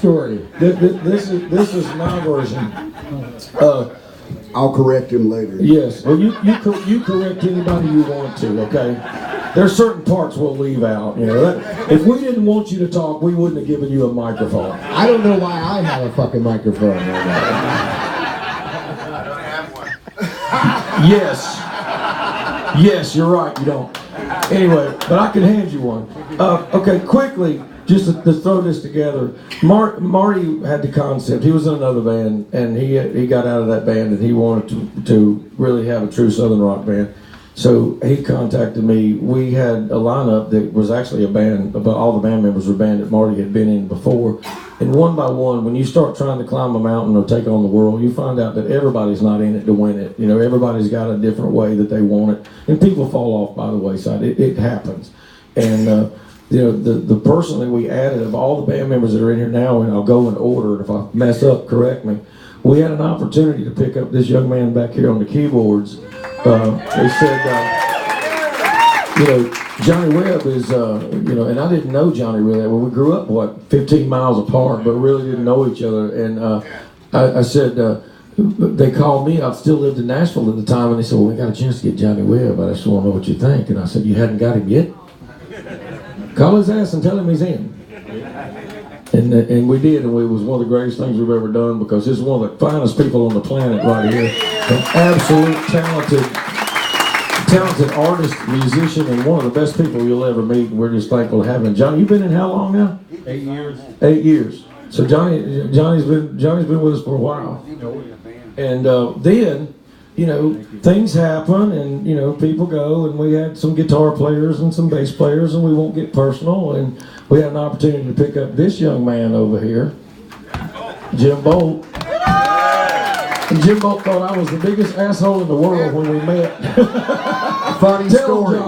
story. This is my version. I'll correct him later. Yes. Well, you correct anybody you want to. Okay. There's certain parts we'll leave out. You know, if we didn't want you to talk, we wouldn't have given you a microphone. I don't know why I have a fucking microphone right now. Yes. Yes, you're right. You don't. Anyway, but I can hand you one. Okay, quickly, just to throw this together. Marty had the concept. He was in another band, and he got out of that band, and he wanted to really have a true Southern rock band. So he contacted me. We had a lineup that was actually a band, but all the band members were a band that Marty had been in before. And one by one, when you start trying to climb a mountain or take on the world, you find out that everybody's not in it to win it. You know, everybody's got a different way that they want it. And people fall off by the wayside. It happens. And, you know, the person that we added, of all the band members that are in here now, and I'll go in order, and if I mess up, correct me, we had an opportunity to pick up this young man back here on the keyboards. They said, you know, Johnny Webb is, you know, and I didn't know Johnny really well. We grew up, 15 miles apart, but really didn't know each other. And I said, they called me. I still lived in Nashville at the time, and they said, well, we got a chance to get Johnny Webb. I just want to know what you think. And I said, you hadn't got him yet? Call his ass and tell him he's in. And we did, and it was one of the greatest things we've ever done, because this is one of the finest people on the planet right here. An absolute talented artist, musician, and one of the best people you'll ever meet. And we're just thankful to have him. Johnny, you've been in how long now? 8 years. 8 years. So Johnny's been with us for a while. And then, you know, things happen, and you know, people go, and we had some guitar players and some bass players, and we won't get personal, and we had an opportunity to pick up this young man over here, Jim Bolt. And Jim Bolt thought I was the biggest asshole in the world when we met. Funny story.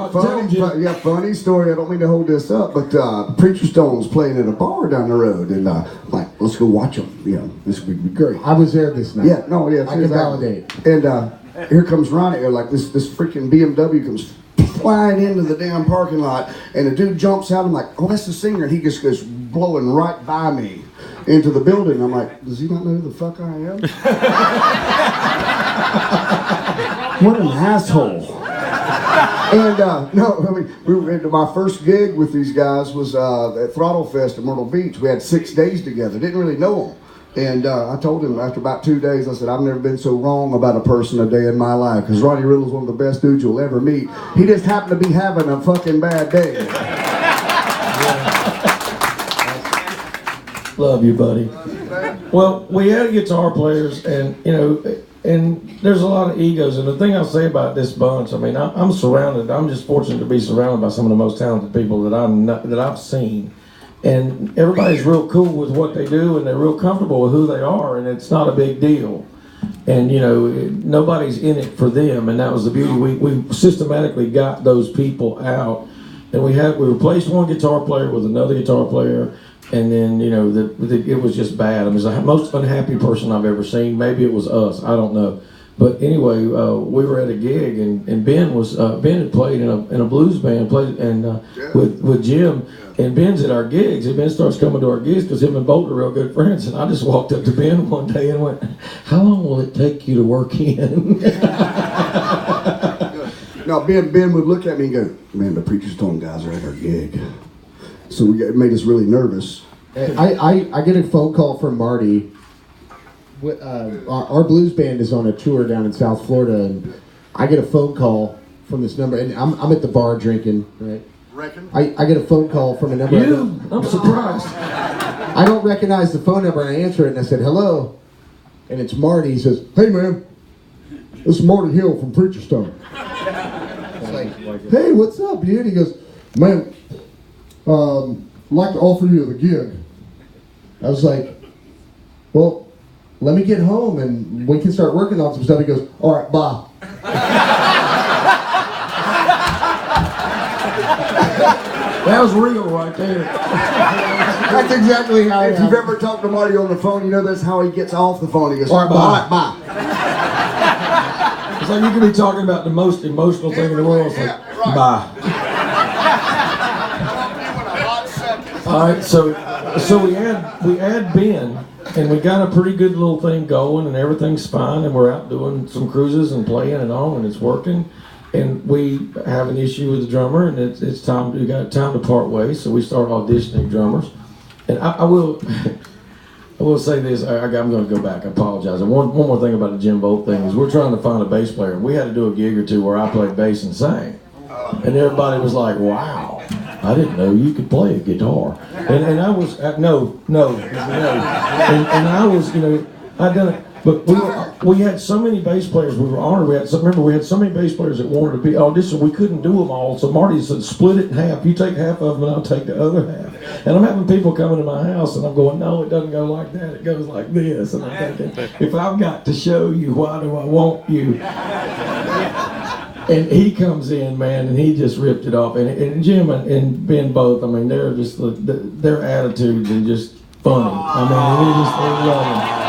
Funny story. I don't mean to hold this up, but Preacher Stone's playing at a bar down the road, and like, let's go watch them. You know, this would be great. I was there this night. Yeah, no, yeah, I can validate. And here comes Ronnie, or like this freaking BMW comes flying into the damn parking lot, and the dude jumps out. I'm like, oh, that's the singer, and he just goes blowing right by me into the building. I'm like, does he not know who the fuck I am? What an asshole. And no, I mean, we were into my first gig with these guys was at Throttle Fest in Myrtle Beach. We had 6 days together. Didn't really know them. And I told him after about 2 days, I said, I've never been so wrong about a person a day in my life, because Ronnie Riddle's one of the best dudes you'll ever meet. He just happened to be having a fucking bad day. Love you, buddy. Well, we had guitar players, and you know, and there's a lot of egos. And the thing I'll say about this bunch, I mean, I'm surrounded. I'm just fortunate to be surrounded by some of the most talented people that I've seen. And everybody's real cool with what they do, and they're real comfortable with who they are, and it's not a big deal. And you know, nobody's in it for them, and that was the beauty. We systematically got those people out, and we replaced one guitar player with another guitar player, and then you know, it was just bad. I mean, it was the most unhappy person I've ever seen. Maybe it was us, I don't know. But anyway, we were at a gig, and Ben had played in a blues band, with Jim. And Ben's at our gigs, and Ben starts coming to our gigs because him and Bolt are real good friends. And I just walked up to Ben one day and went, how long will it take you to work in? Now, Ben would look at me and go, man, the Preacher Stone guys are at our gig. So it made us really nervous. I get a phone call from Marty. Our blues band is on a tour down in South Florida, and I get a phone call from this number, and I'm at the bar drinking, right? I get a phone call from a number. I'm surprised. I don't recognize the phone number, and I answer it, and I said, hello. And it's Marty. He says, hey, man, this is Marty Hill from Preacher Stone. It's like, hey, what's up, dude? He goes, man, I'd like to offer you the gig. I was like, well, let me get home, and we can start working on some stuff. He goes, all right, bye. That was real right there. That's exactly how If you've ever talked to Marty on the phone, you know that's how he gets off the phone. He goes, all right, bye. It's like you could be talking about the most emotional thing in the world. It's like, bye. All right, so So we add Ben, and we got a pretty good little thing going, and everything's fine, and we're out doing some cruises and playing and all, and it's working. And we have an issue with the drummer, and it's time. We got time to part ways, so we start auditioning drummers. And I will say this. I'm going to go back. I apologize. And one more thing about the Jim Bolt thing is we're trying to find a bass player. We had to do a gig or two where I played bass and sang, and everybody was like, "Wow, I didn't know you could play a guitar." And I was no, and I was, I'd done it. But we had so many bass players. We were honored. We had so many bass players that wanted to be auditioned. We couldn't do them all. So Marty said, split it in half. You take half of them, and I'll take the other half. And I'm having people coming to my house, and I'm going, no, it doesn't go like that. It goes like this. And I'm thinking, if I've got to show you, why do I want you? And he comes in, man, and he just ripped it off. And Jim and Ben both. I mean, they're just their attitudes are just funny. I mean, they love them.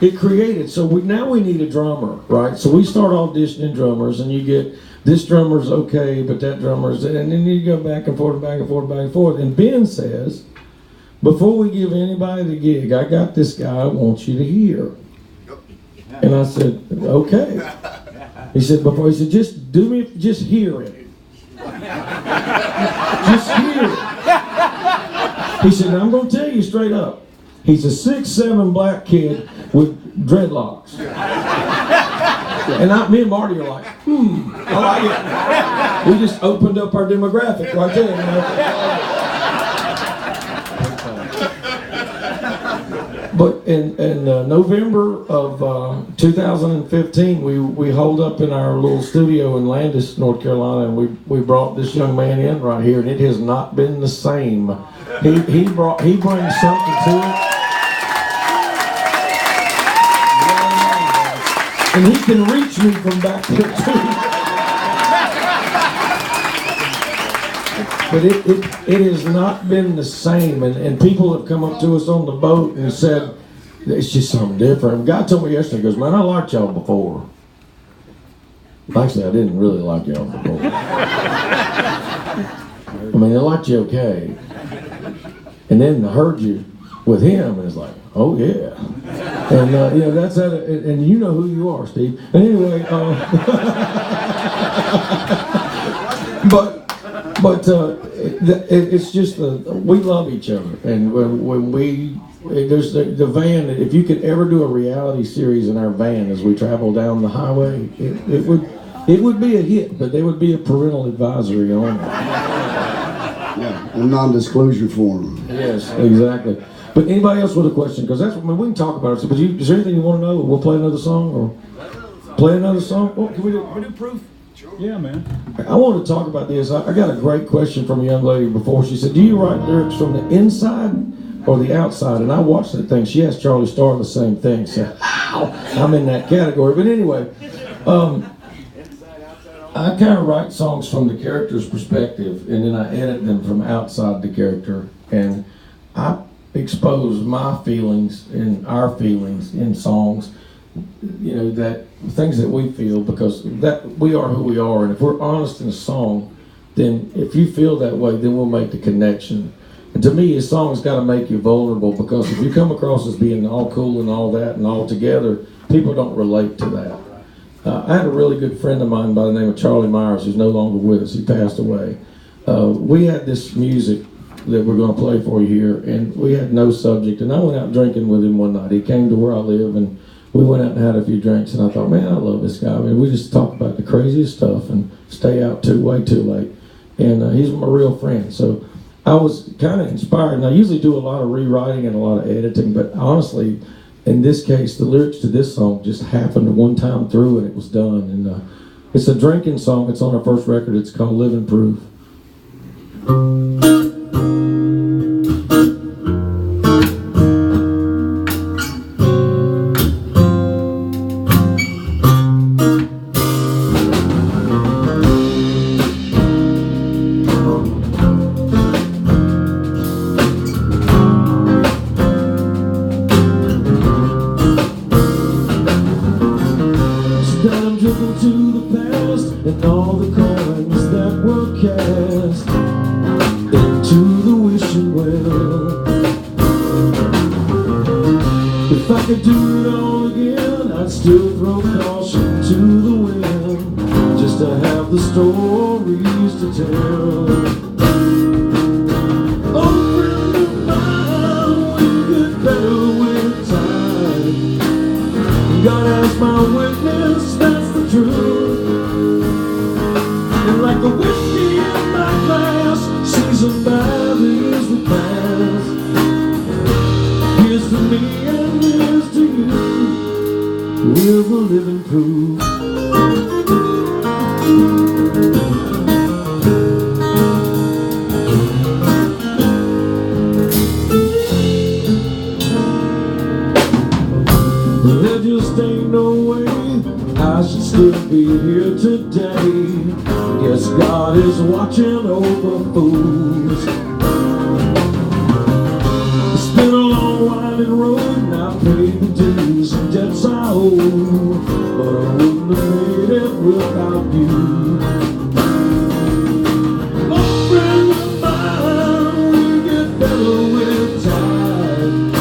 It created, so now we need a drummer, right? So we start auditioning drummers, and you get, this drummer's okay, but that drummer's, and then you go back and forth, back and forth, back and forth. And Ben says, before we give anybody the gig, I got this guy I want you to hear. And I said, okay. He said, just hear it. Just hear it. He said, now I'm going to tell you straight up. He's a 6'7" black kid with dreadlocks. And me and Marty are like, I like it. We just opened up our demographic right there. But in November of 2015, we holed up in our little studio in Landis, North Carolina, and we brought this young man in right here, and it has not been the same. He brings something to it. And he can reach me from back there too. But it has not been the same. And people have come up to us on the boat and said, it's just something different. A guy told me yesterday, he goes, man, I liked y'all before. Actually, I didn't really like y'all before. I mean, I liked you okay. And then I heard you with him, and it's like, oh yeah. And that's how, and you know who you are, Steve. And anyway, but it's just we love each other, and when there's the van. If you could ever do a reality series in our van as we travel down the highway, it would be a hit, but there would be a parental advisory on it. Yeah, a non-disclosure form. Yes, exactly. But anybody else with a question? Because that's, we can talk about it. But is there anything you want to know? We'll play another song, or play another song. What can we do? Can we do proof? Sure. Yeah, man. I want to talk about this. I got a great question from a young lady before. She said, "Do you write lyrics from the inside or the outside?" And I watched that thing. She asked Charlie Starr the same thing. So, I'm in that category. But anyway, I kind of write songs from the character's perspective, and then I edit them from outside the character, and I expose my feelings and our feelings in songs, that things that we feel, because that we are who we are, and if we're honest in a song, then if you feel that way, then we'll make the connection. And to me, a song's got to make you vulnerable, because if you come across as being all cool and all that and all together, people don't relate to that. I had a really good friend of mine by the name of Charlie Myers, who's no longer with us. He passed away. We had this music that we're going to play for you here, and we had no subject, and I went out drinking with him one night. He came to where I live, and we went out and had a few drinks, and I thought, man, I love this guy. I mean, we just talk about the craziest stuff and stay out way too late, and he's my real friend. So I was kind of inspired, and I usually do a lot of rewriting and a lot of editing, but honestly, in this case, the lyrics to this song just happened one time through, and it was done. And it's a drinking song. It's on our first record. It's called Livin Proof. To the past and all the coins that were cast into If I could do it all again, I'd still throw caution to the wind, just to have the stories to tell. Oh, friend of mine, we get better with time. God as my witness, that's the truth. And like the whiskey in my glass, seasoned by the years that pass, here's to me and here's to you, we're the living proof. There just ain't no way I should still be here today. Guess God is watching over fools. It's been a long winding road and I've paid the dues and debts I owe, but I wouldn't have made it without you. Oh, friend of mine, we get better with time.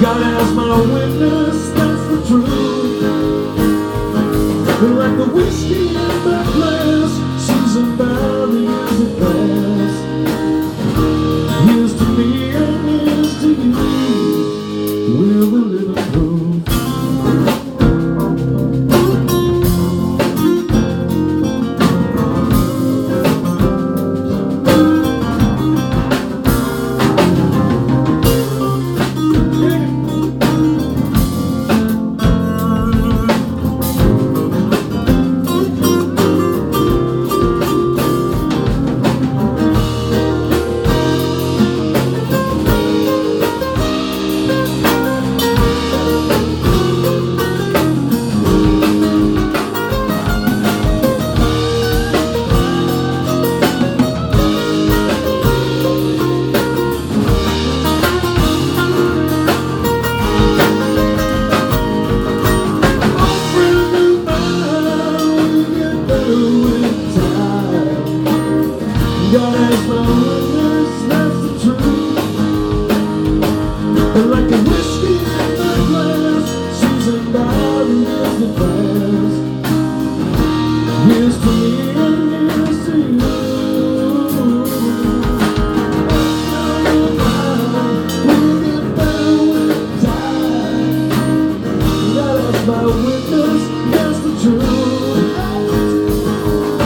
God as my witness, that's the truth. And like the whiskey in my glass, seasoned by the years that pass, here's to me and here's to you, we're the living proof. God as my witness, that's the truth. And like the whiskey in my glass, seasoned by the years that pass, here's to me and here's to you. We'll get better with time. God as my witness, that's the truth.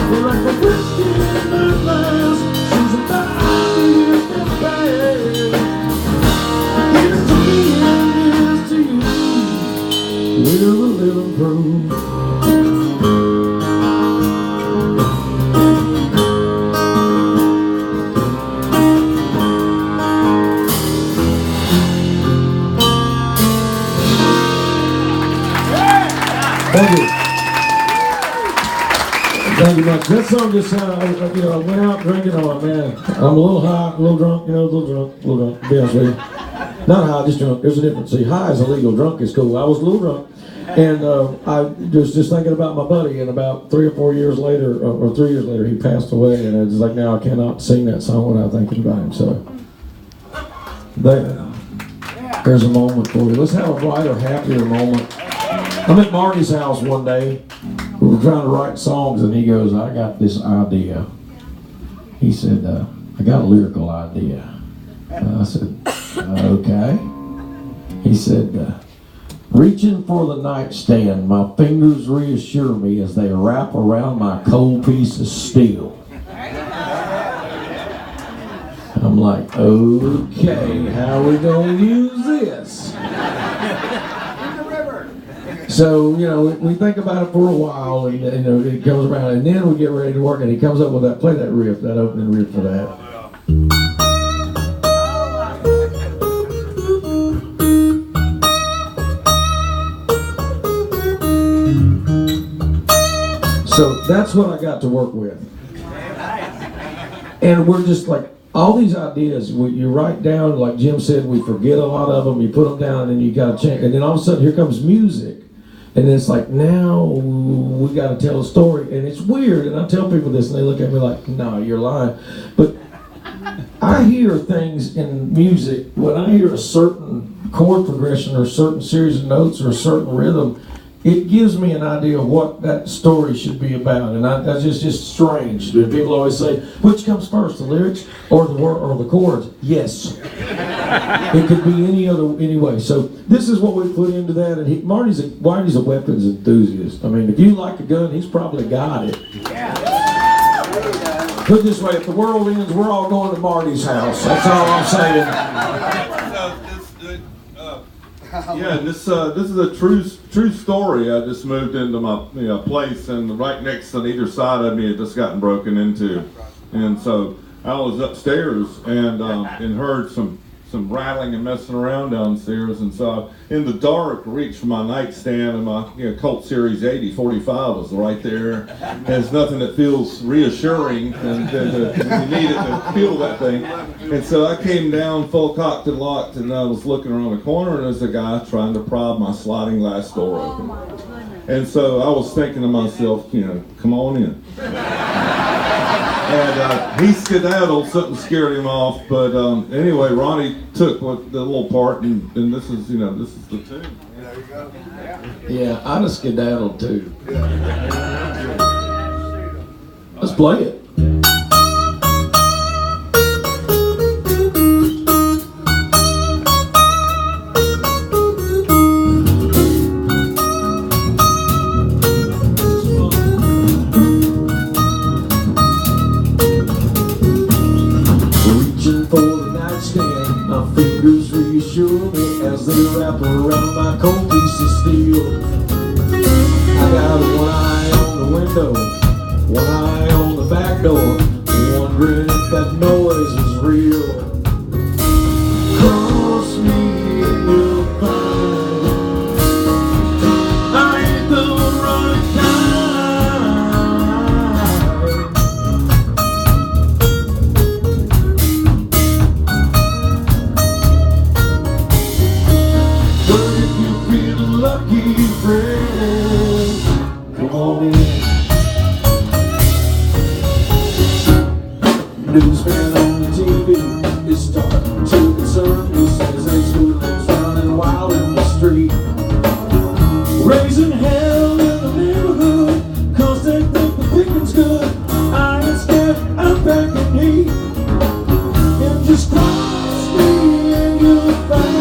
And like the whiskey in my glass, seasoned by the years that pass, here's to me and here's to you, we're the living proof. Thank you. Thank you much. That song just sounded, I went out drinking. I'm like, man, I'm a little high, a little drunk, a little drunk, to be honest with you. Not high, just drunk. There's a difference. See, high is illegal, drunk is cool. I was a little drunk. And I was just thinking about my buddy, and about 3 or 4 years later, or 3 years later, he passed away, and it's like now I cannot sing that song without thinking about him. So, there's a moment for you. Let's have a brighter, happier moment. I'm at Marty's house one day. We were trying to write songs, and he goes, I got this idea. He said, I got a lyrical idea. I said, okay. He said, reaching for the nightstand, my fingers reassure me as they wrap around my cold piece of steel. I'm like, okay, how are we going to use this? So, we think about it for a while, and it comes around, and then we get ready to work, and he comes up with that, play that riff, that opening riff for that. So that's what I got to work with. And we're just like, all these ideas, you write down, like Jim said, we forget a lot of them, you put them down, and then you got to change. And then all of a sudden, here comes music. And it's like, now we got to tell a story. And it's weird. And I tell people this, and they look at me like, no, you're lying. But I hear things in music, when I hear a certain chord progression or a certain series of notes or a certain rhythm, it gives me an idea of what that story should be about. And that's just strange. People always say, which comes first, the lyrics or the chords? Yes. It could be any way. So this is what we put into that. And Marty's a weapons enthusiast. I mean, if you like a gun, he's probably got it. Put it this way, if the world ends, we're all going to Marty's house. That's all I'm saying. Yeah, this is a true story. I just moved into my place, and right next on either side of me had just gotten broken into, and so I was upstairs and heard some rattling and messing around downstairs, and so in the dark reached for my nightstand, and my Colt Series 80 45 was right there. There's nothing that feels reassuring and you need it to feel that thing. And so I came down full cocked and locked, and I was looking around the corner, and there's a guy trying to pry my sliding glass door open. And so I was thinking to myself, come on in. And he skedaddled, something scared him off. But anyway, Ronnie took the little part, and this is the tune. There you go. Yeah, I'd have skedaddled too. Let's play it. As they wrap around my cold piece of steel, I got one eye on the window, one eye on the back door, wondering if that noise was real. Cross me and you'll find I ain't the right lucky friend, come on in. Newsman on the TV is starting to concern me. Says they schoolers running wild in the street, raising hell in the neighborhood, cause they think the picking's good. I ain't scared, I'm packing heat, and just cross me and you'll find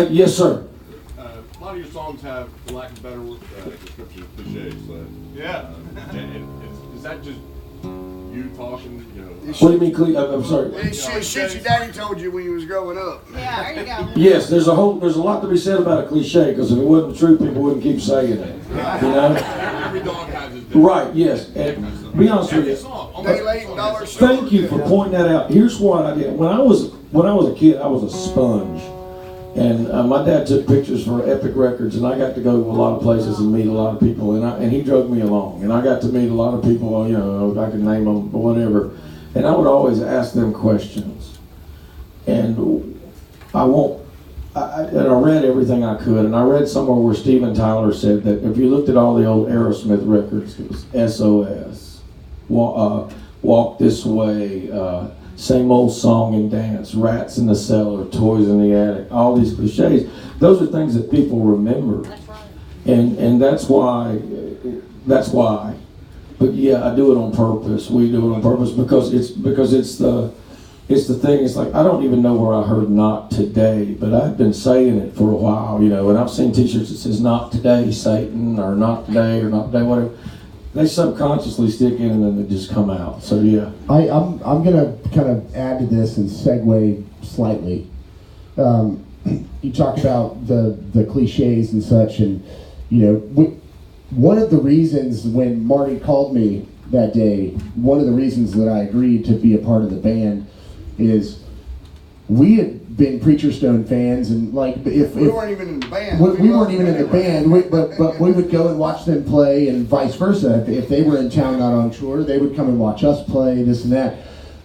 Yes, sir. A lot of your songs have, for lack of a better description, cliches. Yeah. Is that just you talking, you know. What do you mean, I'm sorry. Shit your daddy told you when you was growing up. Yeah, there you go. Yes, there's a lot to be said about a cliche, because if it wasn't true, people wouldn't keep saying it. You know? Every dog has his day. Right, yes. And be honest with you. Day late, dollar short. Thank you for pointing that out. Here's what I did. When I was a kid, I was a sponge. And my dad took pictures for Epic Records, and I got to go to a lot of places and meet a lot of people, and he drug me along, and I got to meet a lot of people, you know, I could name them, whatever, and I would always ask them questions, and I read everything I could, and I read somewhere where Steven Tyler said that if you looked at all the old Aerosmith records, it was SOS, Walk This Way, Same Old Song and Dance, Rats in the Cellar, Toys in the Attic, all these cliches. Those are things that people remember. That's right. And that's why. But yeah, I do it on purpose. We do it on purpose because it's the thing. It's like, I don't even know where I heard "Not Today," but I've been saying it for a while, you know, and I've seen t-shirts that says "Not Today, Satan," or "Not Today," or "Not Today," whatever. They subconsciously stick in and then they just come out. So yeah. I'm gonna kind of add to this and segue slightly. You talk about the cliches and such, and you know, one of the reasons when Marty called me that day, one of the reasons that I agreed to be a part of the band is we had been Preacher Stone fans, and like if We weren't even in the band. we weren't even in the band, but we would go and watch them play, and vice versa. If they were in town not on tour, they would come and watch us play, this and that.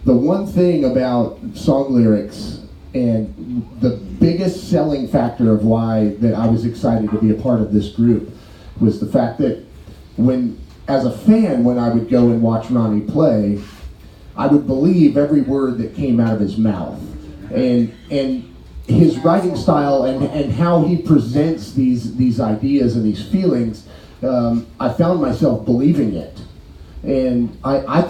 The one thing about song lyrics, and the biggest selling factor of why that I was excited to be a part of this group, was the fact that as a fan, when I would go and watch Ronnie play, I would believe every word that came out of his mouth. And his writing style and how he presents these ideas and these feelings, I found myself believing it, and I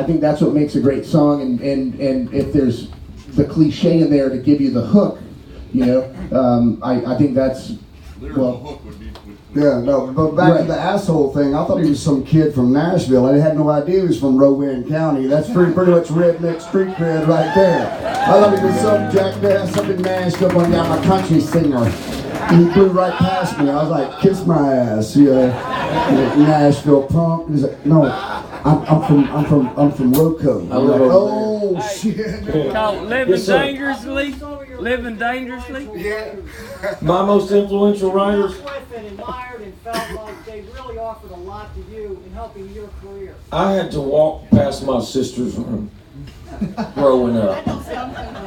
think that's what makes a great song. And if there's the cliche in there to give you the hook, you know, I think that's Lyrical hook would be. Yeah, no, but back to the asshole thing, I thought he was some kid from Nashville. I had no idea he was from Rowan County. That's pretty much redneck street cred right there. I thought he was some jackass up in Nashville, but yeah, I'm a country singer. And he flew right past me. I was like, kiss my ass, yeah. Nashville punk. He's like, no, I'm from Roco. I live over oh shit. Called Living Yes, sir. Dangerously. Living Dangerously. Yeah. My most influential writers. Swift and admired and felt like they really offered a lot to you in helping your career. I had to walk past my sister's room growing up,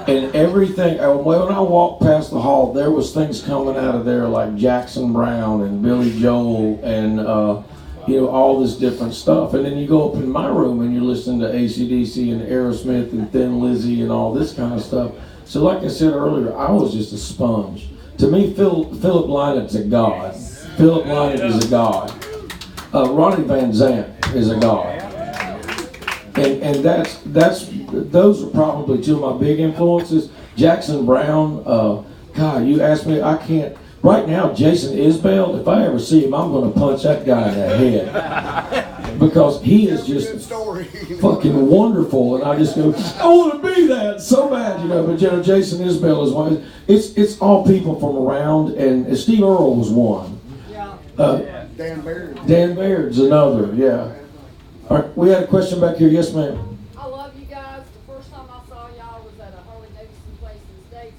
and everything. When I walked past the hall, there was things coming out of there like Jackson Browne and Billy Joel and you know, all this different stuff. And then you go up in my room and you're listening to AC/DC and Aerosmith and Thin Lizzy and all this kind of stuff. So like I said earlier, I was just a sponge. To me, Philip Lynot's a god. Philip Lynott is a god. Ronnie Van Zant is a god. And those are probably two of my big influences. Jackson Browne, God, you asked me, I can't. Right now, Jason Isbell, if I ever see him, I'm going to punch that guy in the head. Because he is just fucking wonderful, and I just go, I want to be that so bad, you know. But you know, Jason Isbell is one. It's all people from around, and Steve Earle was one. Yeah. Dan Baird. Dan Baird's another, yeah. All right, we had a question back here. Yes, ma'am. I love you guys. The first time I saw y'all was at a Harley Davidson place in the States.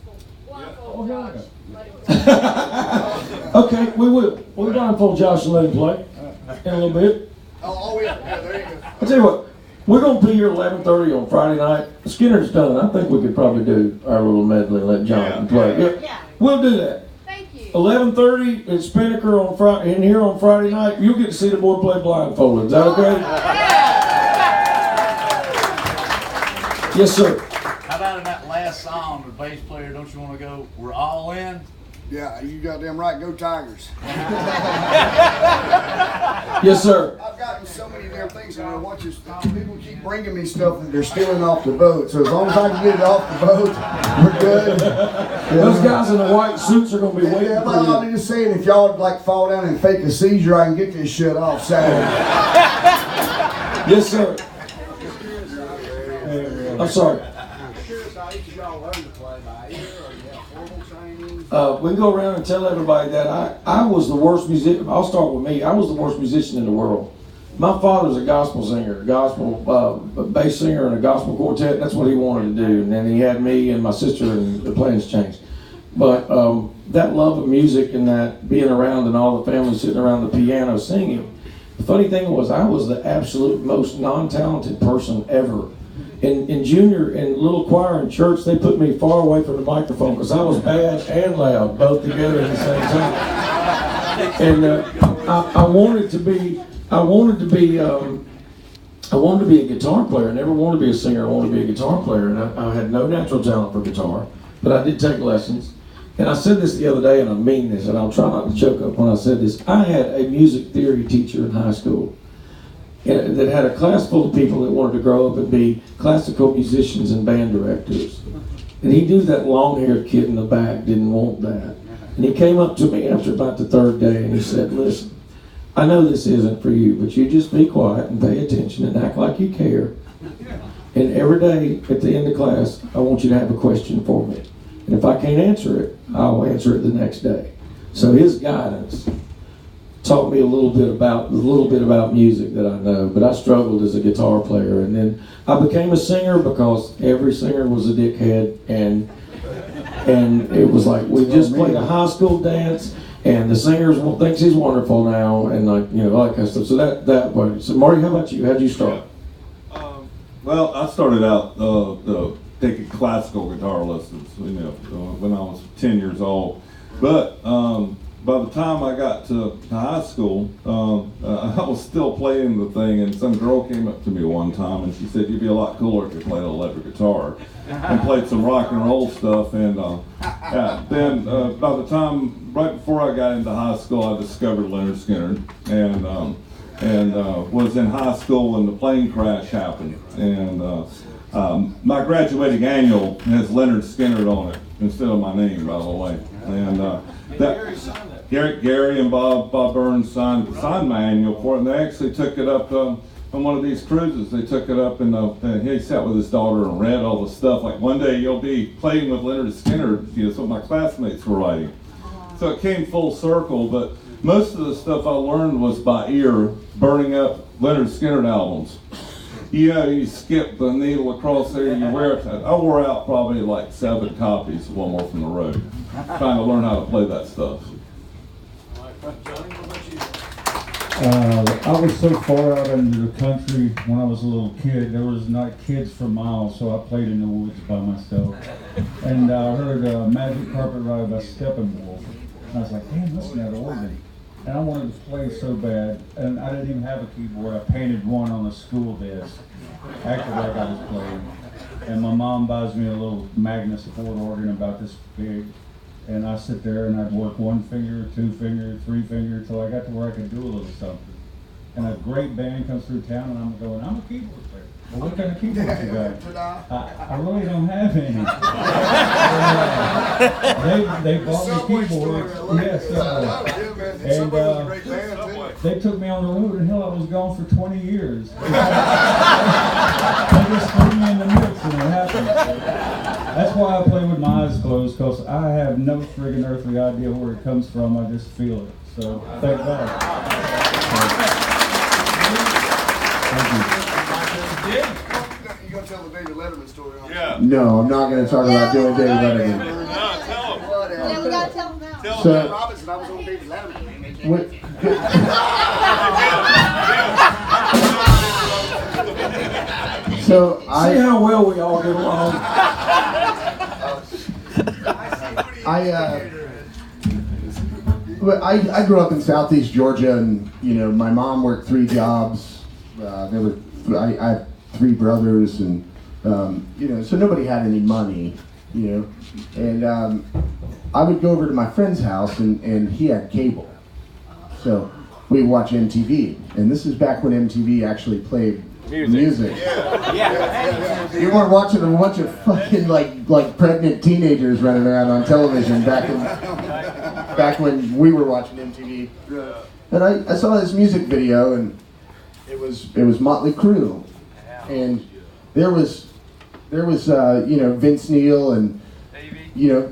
Blindfold Josh. Let him play. Okay, we will. We'll blindfold Josh and let him play in a little bit. Oh, yeah, there you go. I'll tell you what, we're going to be here at 11:30 on Friday night. Skinner's done. I think we could probably do our little medley and let Jonathan play. Yeah. We'll do that. Thank you. 11:30 at Spinnaker on Friday, in here on Friday night. You'll get to see the boy play blindfolded. Is that okay? Yes, sir. How about in that last song, the bass player, don't you want to go, we're all in? Yeah, you goddamn right. Go Tigers. Yes, sir. I've gotten so many damn things, and I watch this. People keep bringing me stuff that they're stealing off the boat. So as long as I can get it off the boat, we're good. Those guys in the white suits are going to be waiting Yeah, for but you. I'm just saying, if y'all would like fall down and fake a seizure, I can get this shit off Saturday. Yes, sir. I'm sorry. I'm curious how each of y'all learned to play by ear, or you have formal training? We can go around and tell everybody that I was the worst musician. I'll start with me. I was the worst musician in the world. My father's a gospel singer, a bass singer and a gospel quartet. That's what he wanted to do. And then he had me and my sister, and the plans changed. But that love of music and that being around and all the family sitting around the piano singing. The funny thing was, I was the absolute most non-talented person ever. In junior and little choir in church, they put me far away from the microphone because I was bad and loud, both together at the same time. And I wanted to be a guitar player. I never wanted to be a singer. I wanted to be a guitar player, and I had no natural talent for guitar, but I did take lessons. And I said this the other day, and I mean this, and I'll try not to choke up when I said this. I had a music theory teacher in high school that had a class full of people that wanted to grow up and be classical musicians and band directors. And he knew that long-haired kid in the back didn't want that. And he came up to me after about the third day, and he said, listen, I know this isn't for you, but you just be quiet and pay attention and act like you care. And every day at the end of class, I want you to have a question for me. And if I can't answer it, I'll answer it the next day. So his guidance taught me a little bit about music that I know, but I struggled as a guitar player. And then I became a singer because every singer was a dickhead, and it was like we just played a high school dance, and the singer thinks he's wonderful now, and all that kind of stuff. So that way. So Marty, how about you? How'd you start? Well, I started out taking classical guitar lessons, when I was 10 years old. But by the time I got to high school, I was still playing the thing, and some girl came up to me one time and she said, "You'd be a lot cooler if you played an electric guitar," and played some rock and roll stuff. And then by the time, right before I got into high school, I discovered Leonard Skinner, and was in high school when the plane crash happened. And my graduating annual has Leonard Skinner on it instead of my name, by the way. And Gary and Bob Burns signed my annual for it, and they actually took it up on one of these cruises. They took it up, and he sat with his daughter and read all the stuff. Like, one day you'll be playing with Leonard Skinner. That's what my classmates were writing. So it came full circle, but most of the stuff I learned was by ear, burning up Leonard Skinner albums. You skip the needle across there, you wear it. I wore out probably like 7 copies of One More from the Road, trying to learn how to play that stuff. I was so far out into the country when I was a little kid, there was not kids for miles, so I played in the woods by myself. And I heard Magic Carpet Ride by Steppenwolf, and I was like, damn, listen to that organ. And I wanted to play so bad, and I didn't even have a keyboard. I painted one on a school desk, acted like I was playing. And my mom buys me a little Magnus Ford organ about this big, and I sit there and I'd work 1 finger, 2 finger, 3 finger, until I got to where I could do a little something. And a great band comes through town, and I'm going, I'm a keyboard player. Well, what kind of keyboard you got? I really don't have any. They bought me keyboards. Yes, and they took me on the road, and hell, I was gone for 20 years. They just threw me in the mix, and it happened. That's why I play with my eyes closed, because I have no friggin' earthly idea where it comes from. I just feel it. So, thank God. Thank you. You gonna tell the David Letterman story? Yeah. No, I'm not going to talk about doing David Letterman. No, tell him. Yeah, we gotta tell them now. Tell So- him. Robinson, I was on David Letterman. So See how well we all get along. I grew up in Southeast Georgia, and my mom worked 3 jobs. I have 3 brothers, and so nobody had any money, And I would go over to my friend's house, and he had cable, so we would watch MTV. And this is back when MTV actually played music. You weren't watching a bunch of fucking like pregnant teenagers running around on television back when we were watching MTV. And I saw this music video, and it was Motley Crue, and there was there was Vince Neil and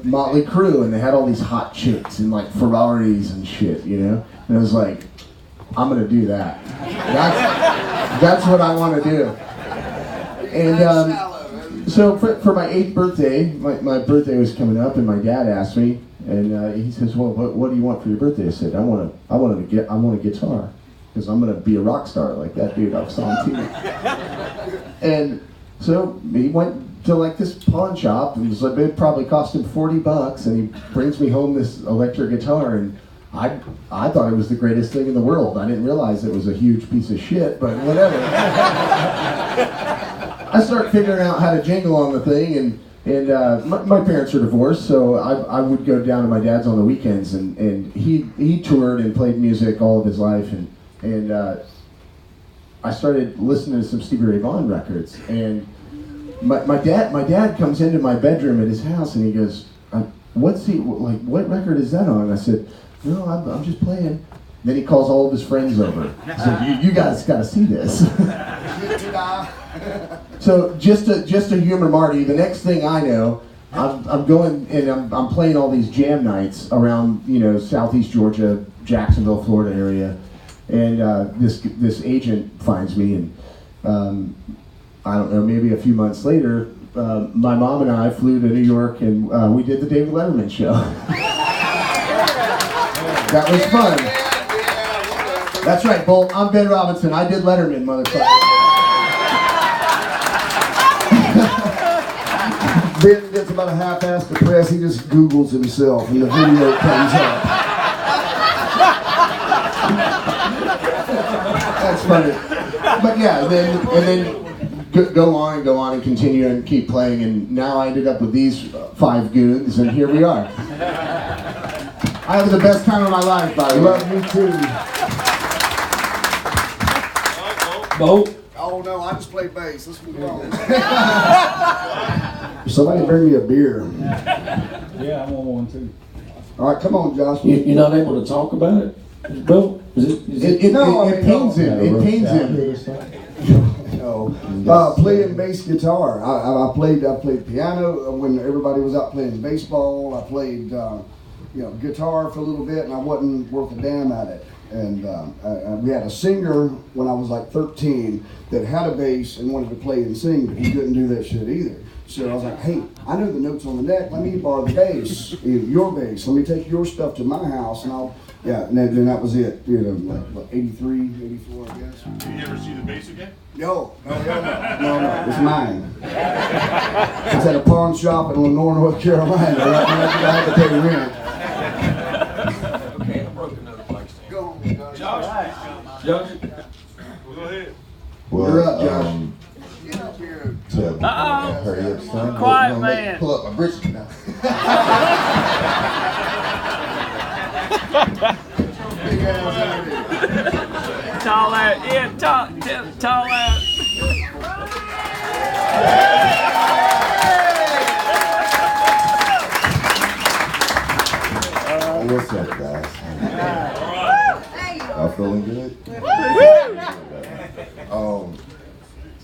Motley Crue, and they had all these hot chicks and like Ferraris and shit, and I was like, I'm gonna do that. That's what I want to do. And so for my 8th birthday, my birthday was coming up, and my dad asked me, and he says, "Well, what do you want for your birthday?" I said, "I want a guitar, because I'm gonna be a rock star like that dude I saw on TV." And so he went to like this pawn shop, and it probably cost him $40, and he brings me home this electric guitar, and I thought it was the greatest thing in the world. I didn't realize it was a huge piece of shit, but whatever. I start figuring out how to jingle on the thing, and my parents are divorced, so I would go down to my dad's on the weekends, and he toured and played music all of his life, and I started listening to some Stevie Ray Vaughan records, and my dad comes into my bedroom at his house, and he goes, what record is that on? And I said, "No, I'm just playing." Then he calls all of his friends over. He said, "You guys got to see this." So just to humor Marty, the next thing I know, I'm going and I'm playing all these jam nights around Southeast Georgia, Jacksonville, Florida area, and this agent finds me, and I don't know, maybe a few months later, my mom and I flew to New York, and we did the David Letterman show. That was fun. That's right, Bolt. I'm Ben Robinson. I did Letterman, motherfucker. Ben gets about a half-assed depressed. He just Googles himself, and the video comes up. That's funny. But yeah, and then go on and continue and keep playing, and now I ended up with these 5 goons, and here we are. I have the best time of my life, by the way. Love you too. Bo? Oh no, I just play bass. Let's move on. Somebody bring me a beer. Yeah, I want one too. All right, come on, Josh. You're not able to talk about it, Bo? It pains him. It pains him. No. Playing bass guitar. I played piano when everybody was out playing baseball. I played guitar for a little bit, and I wasn't worth a damn at it. And we had a singer when I was like 13 that had a bass and wanted to play and sing, but he couldn't do that shit either. So I was like, "Hey, I know the notes on the neck. Let me borrow the bass, your bass. Let me take your stuff to my house, and and then that was it. Like 83, 84, I guess. Did you ever see the bass again? No, it's mine. It's at a pawn shop in Lenore, North Carolina. I had to pay rent. Okay, I broke another mic stand. Go on, Josh. Josh? Go ahead. Well, You're up, Josh. Hurry up, son. Quiet No, man. Pull up my britches now. Tall out. Yeah, tall out. What's up, guys? Y'all feeling good?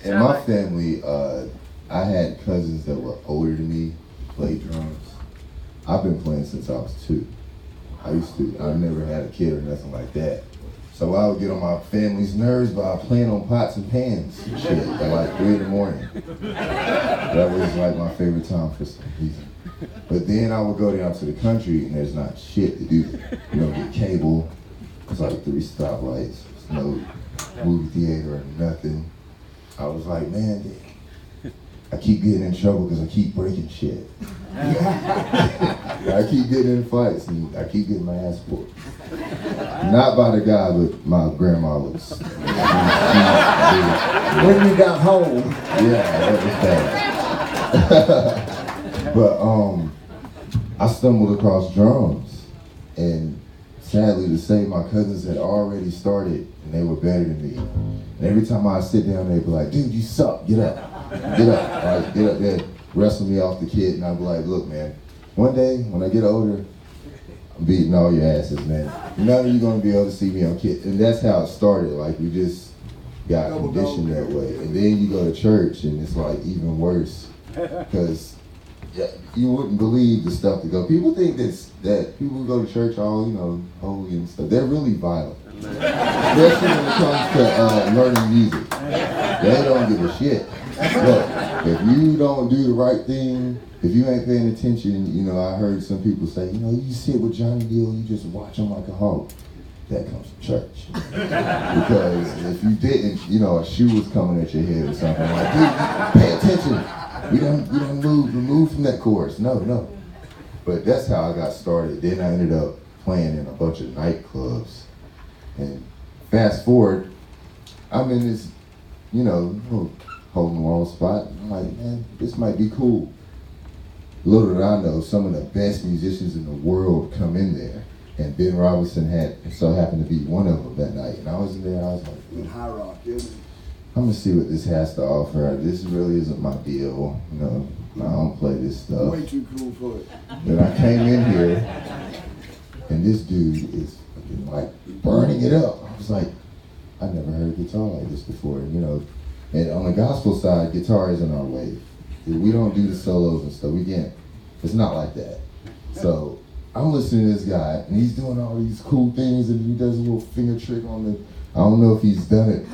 In my family, I had cousins that were older than me, play drums. I've been playing since I was 2. I never had a kid or nothing like that. So I would get on my family's nerves by playing on pots and pans and shit at like 3 in the morning. That was like my favorite time for some reason. But then I would go down to the country and there's not shit to do. You don't get cable. It's like 3 stoplights. There's no movie theater or nothing. I was like, man, I keep getting in trouble because I keep breaking shit. I keep getting in fights and I keep getting my ass whooped. Not by the guy, but my grandma was. When you got home. Yeah, that was bad. But I stumbled across drums, and sadly to say, my cousins had already started, and they were better than me. And every time I sit down, they'd be like, "Dude, you suck. Get up, get up." Like, get up there, wrestle me off the kid, and I'd be like, "Look, man, one day when I get older, I'm beating all your asses, man. None of you gonna be able to see me on kid." And that's how it started. Like, we just got conditioned that way. And then you go to church, and it's like even worse. because you wouldn't believe the stuff that go. People think that people who go to church all, holy and stuff. They're really violent. Especially when it comes to learning music. They don't give a shit. Look, if you don't do the right thing, if you ain't paying attention, I heard some people say, you sit with Johnny Gill, you just watch him like a hog. That comes from church. Because if you didn't, a shoe was coming at your head or something like, dude, pay attention. We don't remove from that chorus. No. But that's how I got started. Then I ended up playing in a bunch of nightclubs. And fast forward, I'm in this, little hole in the wall spot. I'm like, man, this might be cool. Little did I know, some of the best musicians in the world come in there. And Ben Robinson happened to be one of them that night. And I was in there, I was like, High Rock, isn't it? I'm gonna see what this has to offer. This really isn't my deal. I don't play this stuff. Way too cool for it. Then I came in here, and this dude is fucking like burning it up. I was like, I never heard a guitar like this before, And on the gospel side, guitar isn't our wave. We don't do the solos and stuff. We can't. It's not like that. So I'm listening to this guy, and he's doing all these cool things, and he does a little finger trick on the. I don't know if he's done it,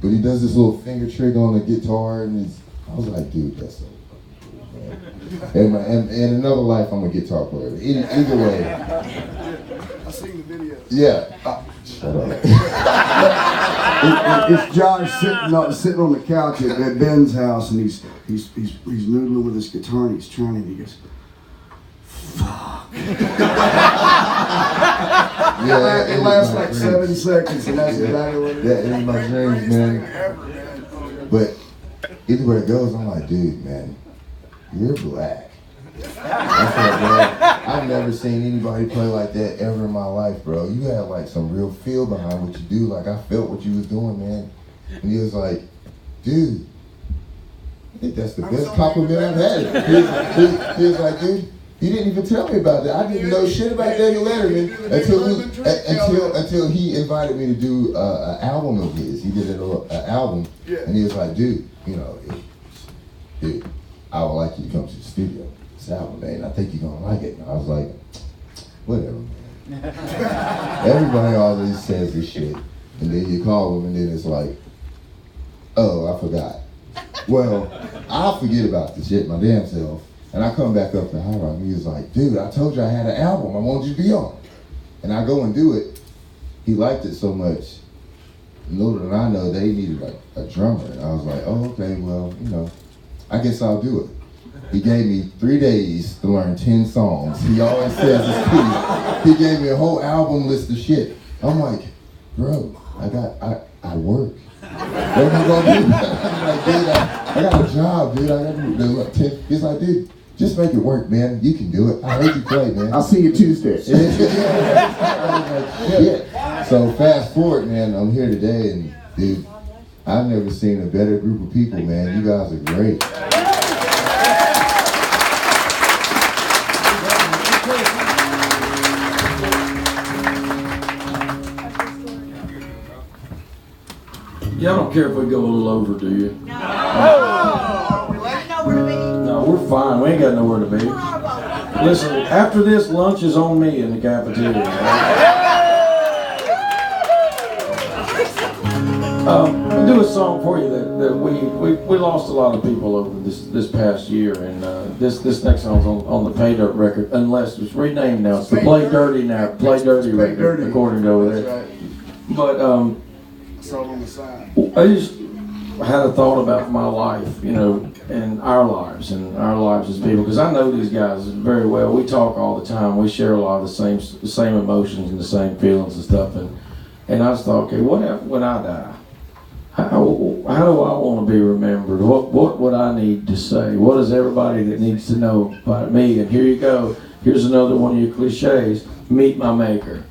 but he does this little finger trick on the guitar, and I was like, dude, that's so fucking cool, man. And in another life, I'm a guitar player. Either way. I seen the video. Yeah. Shut up. It's Josh sitting on the couch at Ben's house, and he's noodling with his guitar, and he's trying, and he goes, fuck. Yeah, it lasts like 7 seconds, and that's exactly what it is. That is my dreams, man. But either way it goes, I'm like, dude, man, you're black. I said, bro, I've never seen anybody play like that ever in my life, bro. You had like some real feel behind what you do. Like I felt what you was doing, man. And he was like, dude, I think that's the best compliment I've had. He was like, dude, he didn't even tell me about that. I didn't know shit about Daniel Letterman until he invited me to do an album of his. He did an album, and he was like, dude, dude, I would like you to come to the studio. This album, man, I think you're gonna like it. And I was like, whatever, man. Everybody always says this shit, and then you call them, and then it's like, oh, I forgot. Well, I'll forget about this shit my damn self. And I come back up to High Rock, and he was like, dude, I told you I had an album I wanted you to be on. And I go and do it. He liked it so much. Little did I know they needed a drummer. And I was like, oh, okay, well, I guess I'll do it. He gave me 3 days to learn 10 songs. He always says it's key. He gave me a whole album list of shit. I'm like, bro, I work. What am I gonna do? I'm like, dude, I got a job, dude. I got to do 10. He's like, dude, just make it work, man. You can do it. I heard you play, man. I'll see you Tuesday. Yeah. So fast forward, man, I'm here today, and dude, I've never seen a better group of people, man. You guys are great. Y'all don't care if we go a little over, do you? No. Nowhere to be. No, we're fine. We ain't got nowhere to be. Listen, after this, lunch is on me in the cafeteria. I'll do a song for you that we lost a lot of people over this past year, and this next song's on the Pay Dirt record, unless it's renamed now. It's the Play Dirty now. Play Dirty record, according to over there. But On the side. I just had a thought about my life, and our lives as people, because I know these guys very well. We talk all the time. We share a lot of the same emotions and the same feelings and stuff. And I just thought, okay, what when I die? How do I want to be remembered? What would I need to say? What is everybody that needs to know about me? And here you go. Here's another one of your cliches. Meet my maker.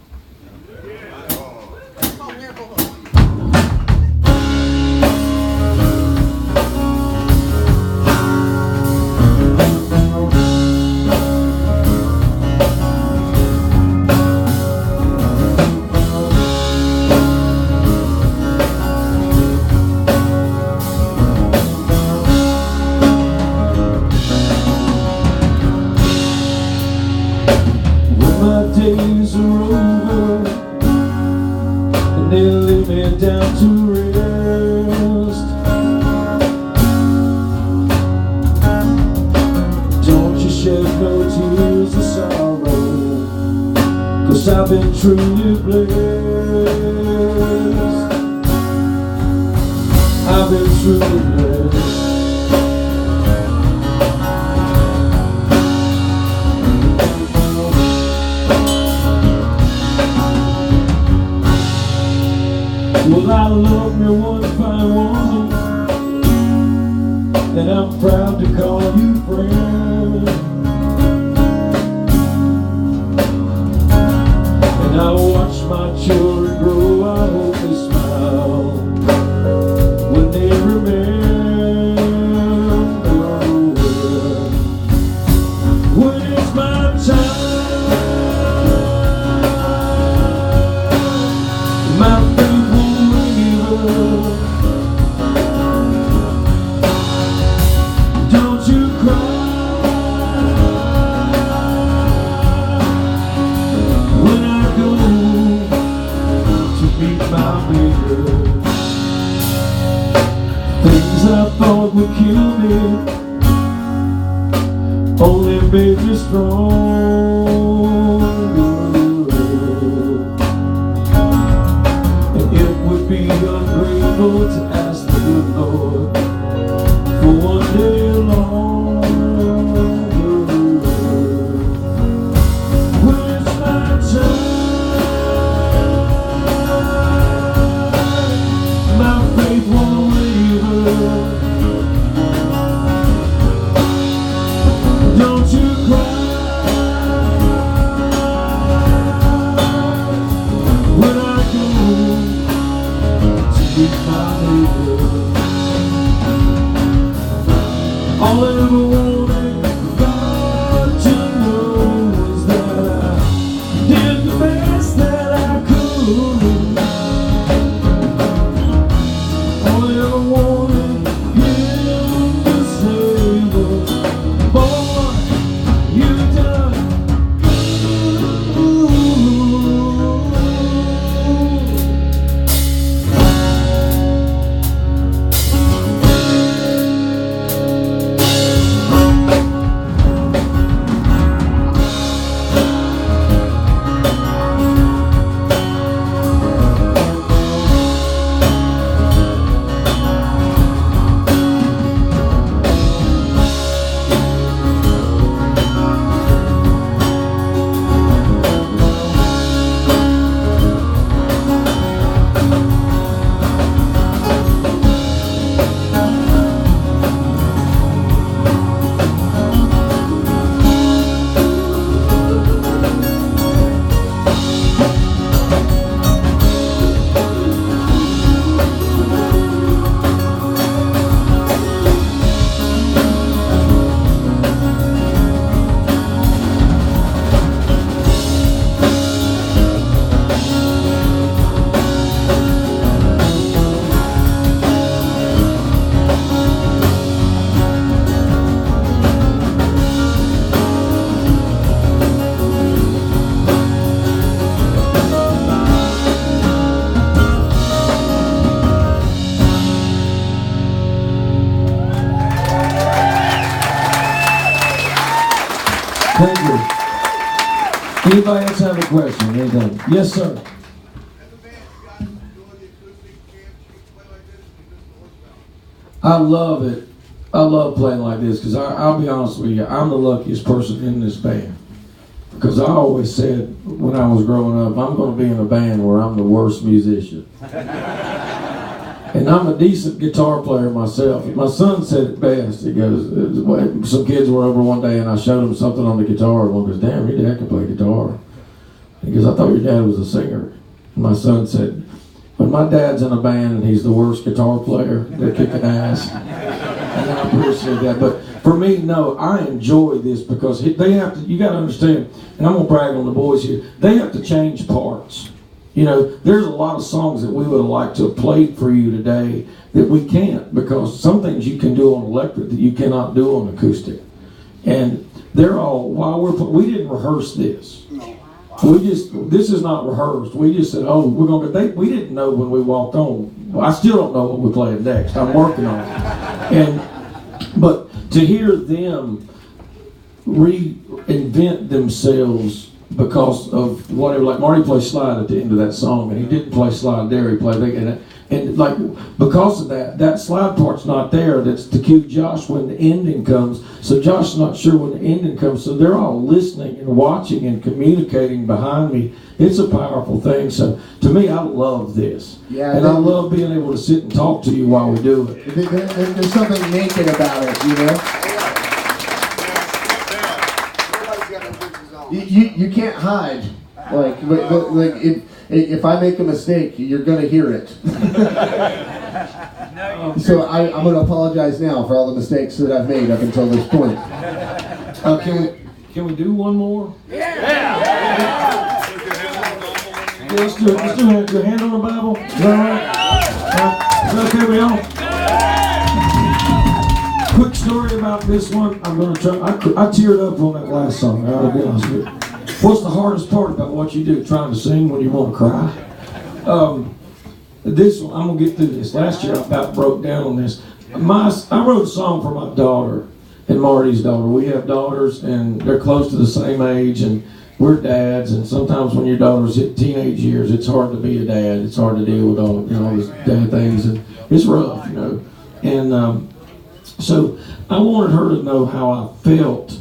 days are over, and they lay me down to rest. Don't you shed no tears of sorrow, 'cause I've been truly blessed. I've been truly blessed. Well, I love me one fine woman, and I'm proud to call you friend. And I watch my children grow, I hope they smile when they remember when it's my time. My faith won't waver. Don't you cry when I go to meet my maker. Things I thought would kill me only made me stronger. And it would be ungrateful to ask the good Lord for one day longer. When it's my time, my faith won't waver. Don't you cry when I go to meet my neighbor. All I ever wanted God to know is that I did the best that I could. All I ever wanted Him to say was, boy, you done. Thank you. Anybody else have a question? Anything? Yes, sir. I love it. I love playing like this because I'll be honest with you, I'm the luckiest person in this band. Because I always said when I was growing up, I'm going to be in a band where I'm the worst musician. And I'm a decent guitar player myself. My son said it best. He goes, some kids were over one day and I showed them something on the guitar. And one goes, damn, your dad can play guitar. He goes, I thought your dad was a singer. And my son said, when my dad's in a band and he's the worst guitar player, they're kicking ass. And I appreciate that. But for me, no, I enjoy this because they have to, you got to understand, and I'm going to brag on the boys here, they have to change parts. You know, there's a lot of songs that we would have liked to have played for you today that we can't because some things you can do on electric that you cannot do on acoustic. And they're all, we didn't rehearse this. This is not rehearsed. We just said, oh, we're going to, we didn't know when we walked on. Well, I still don't know what we're playing next. I'm working on it. But to hear them reinvent themselves because of whatever, like Marty plays slide at the end of that song, and he didn't play slide there, he played, and like, because of that slide part's not there, that's to cue Josh when the ending comes, so Josh's not sure when the ending comes, so they're all listening and watching and communicating behind me. It's a powerful thing, so to me, I love this. Yeah, and I love being able to sit and talk to you while we do it. There's something naked about it, you know? You can't hide. Like if I make a mistake, you're going to hear it. So I'm going to apologize now for all the mistakes that I've made up until this point. Can we do one more? Yeah. Let's do it. Let's do it. Your hand on the Bible. Is that all right? Okay, we all. Quick story about this one. I'm going to try. I teared up on that last song. I'll be honest with you. What's the hardest part about what you do? Trying to sing when you want to cry? This one, I'm going to get through this. Last year I about broke down on this. I wrote a song for my daughter and Marty's daughter. We have daughters and they're close to the same age and we're dads, and sometimes when your daughters hit teenage years, it's hard to be a dad. It's hard to deal with all these dad things, and it's rough, And so I wanted her to know how I felt,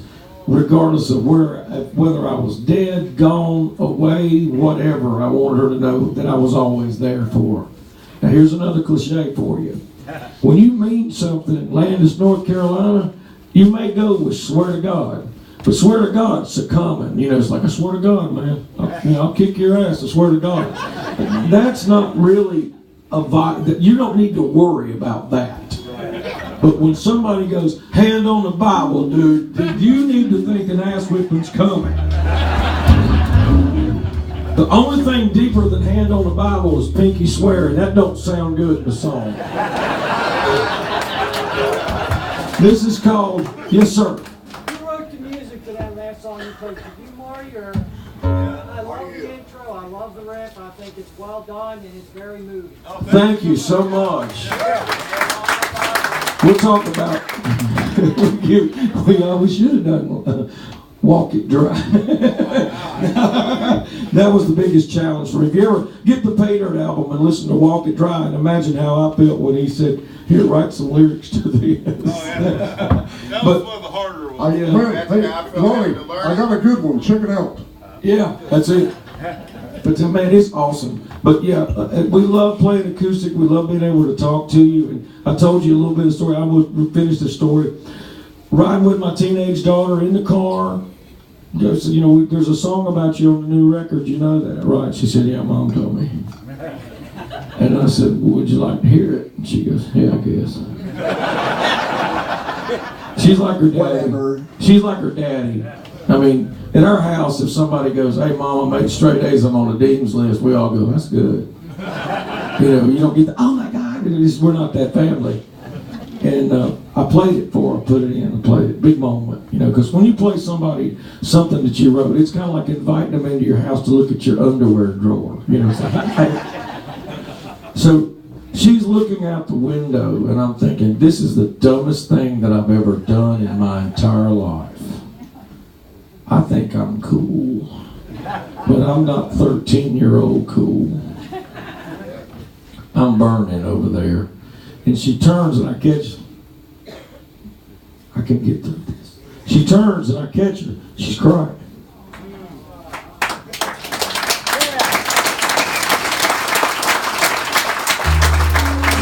regardless of whether I was dead, gone, away, whatever. I wanted her to know that I was always there for her. Now here's another cliche for you. When you mean something in Landis, North Carolina, you may go with swear to God. But swear to God's so common. It's like, I swear to God, man. I'll kick your ass, I swear to God. That's not really you don't need to worry about that. But when somebody goes, hand on the Bible, dude, you need to think an ass whipping's coming. The only thing deeper than hand on the Bible is pinky swearing. That don't sound good in the song. This is called, yes sir. Song you played. Did you, Marty, or I love the intro, I love the riff, I think it's well done and it's very moving. Thank you so much. We'll talk about we should have done Walk It Dry. That was the biggest challenge for me. If you ever get the Pay Dirt album and listen to Walk It Dry and imagine how I felt when he said, here, write some lyrics to this. That was one of the harder ones. Ronnie, I got a good one. Check it out. Yeah, that's it. But man, it's awesome. But yeah, we love playing acoustic. We love being able to talk to you. And I told you a little bit of story. I would finish the story. Riding with my teenage daughter in the car. There's a song about you on the new record. You know that, right? She said, yeah, Mom told me. And I said, well, would you like to hear it? And she goes, yeah, I guess. She's like her daddy. Whatever. She's like her daddy. I mean, in our house, if somebody goes, hey, Mom, I made straight A's, I'm on the Dean's list, we all go, that's good. You don't get the, oh my God, we're not that family. And I played it for her, put it in and played it. Big moment, because when you play somebody something that you wrote, it's kind of like inviting them into your house to look at your underwear drawer. It's like, hey. So she's looking out the window, and I'm thinking, this is the dumbest thing that I've ever done in my entire life. I think I'm cool, but I'm not 13-year-old cool. I'm burning over there. And she turns and I catch her. I can get through this. She turns and I catch her. She's crying.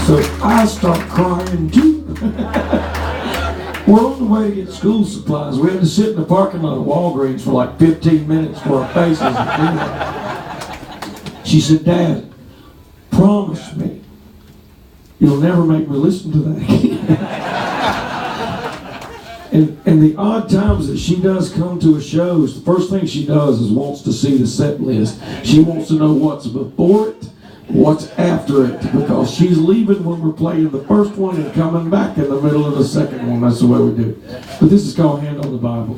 So I start crying too. We're on the way to get school supplies. We had to sit in the parking lot of Walgreens for like 15 minutes for our faces. She said, Dad, promise me you'll never make me listen to that again. and the odd times that she does come to a show, the first thing she does is wants to see the set list. She wants to know what's before it, what's after it, because she's leaving when we're playing the first one and coming back in the middle of the second one. That's the way we do it. But this is called Hand on the Bible.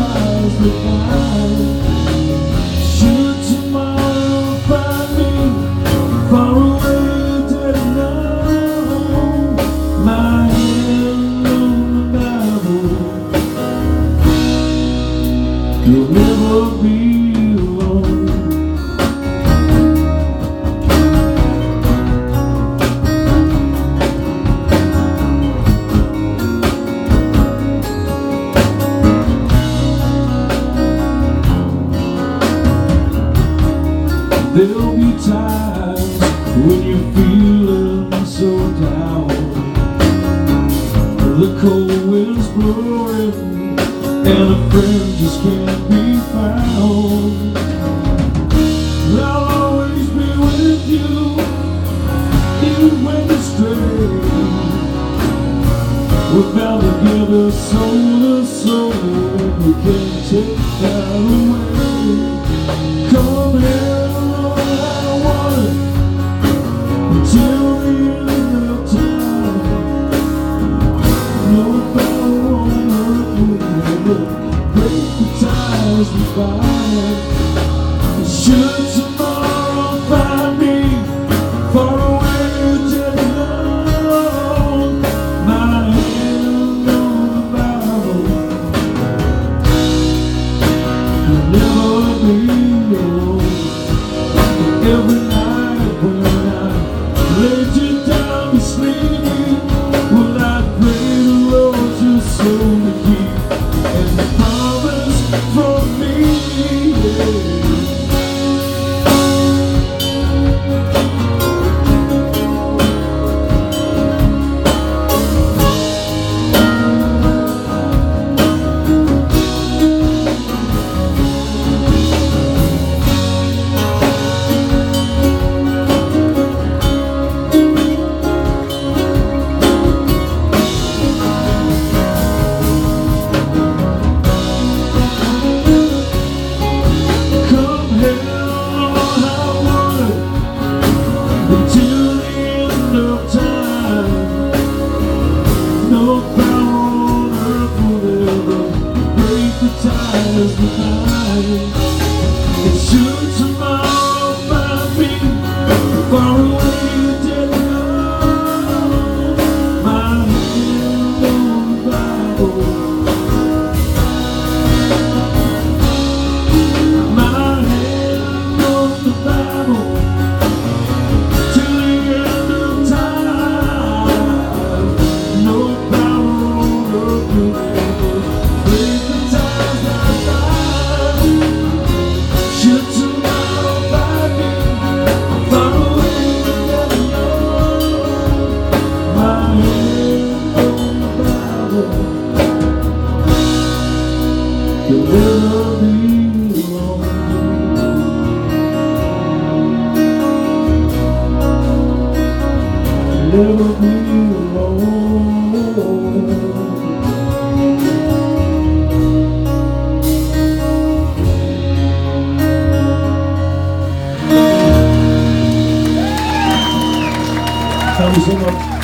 ties that bind. Should tomorrow find me far away, dead and alone, my hand on the Bible, you'll never be alone. There'll be times when you're feeling so down, the cold wind's blowing and a friend just can't be found. I'll always be with you, even when you stray. We're bound together soul to soul, we can't take that away. Come here until the end of time. No power on earth will ever break the ties we bind. Should tomorrow find me far away, dead and alone, my hand on the Bible, you'll never be alone. Every night when I laid you down to sleep, well, I pray the Lord your soul to keep, and the promise from me, yeah. Never be alone. Thank you so much.